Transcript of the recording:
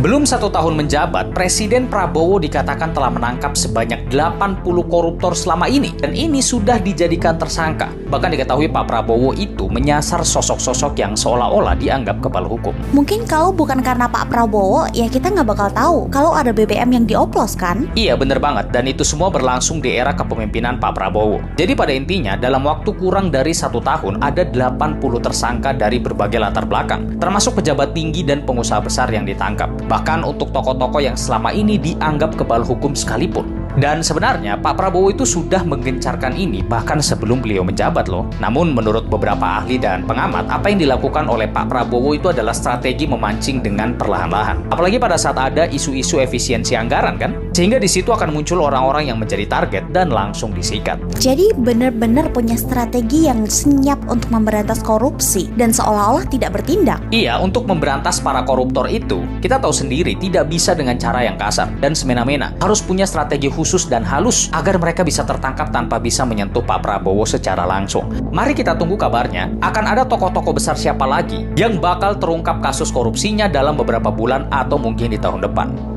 Belum 1 tahun menjabat, Presiden Prabowo dikatakan telah menangkap sebanyak 80 koruptor selama ini. Dan ini sudah dijadikan tersangka. Bahkan diketahui Pak Prabowo itu menyasar sosok-sosok yang seolah-olah dianggap kebal hukum. Mungkin kalau bukan karena Pak Prabowo, ya kita nggak bakal tahu kalau ada BBM yang dioplos kan? Iya, bener banget. Dan itu semua berlangsung di era kepemimpinan Pak Prabowo. Jadi pada intinya, dalam waktu kurang dari 1 tahun, ada 80 tersangka dari berbagai latar belakang, termasuk pejabat tinggi dan pengusaha besar yang ditangkap. Bahkan untuk tokoh-tokoh yang selama ini dianggap kebal hukum sekalipun. Dan sebenarnya Pak Prabowo itu sudah menggencarkan ini bahkan sebelum beliau menjabat loh. Namun menurut beberapa ahli dan pengamat, apa yang dilakukan oleh Pak Prabowo itu adalah strategi memancing dengan perlahan-lahan. Apalagi pada saat ada isu-isu efisiensi anggaran kan? Sehingga di situ akan muncul orang-orang yang menjadi target dan langsung disikat. Jadi benar-benar punya strategi yang senyap untuk memberantas korupsi dan seolah-olah tidak bertindak. Iya, untuk memberantas para koruptor itu, kita tahu sendiri tidak bisa dengan cara yang kasar dan semena-mena. Harus punya strategi khusus dan halus agar mereka bisa tertangkap tanpa bisa menyentuh Pak Prabowo secara langsung. Mari kita tunggu kabarnya, akan ada tokoh-tokoh besar siapa lagi yang bakal terungkap kasus korupsinya dalam beberapa bulan atau mungkin di tahun depan.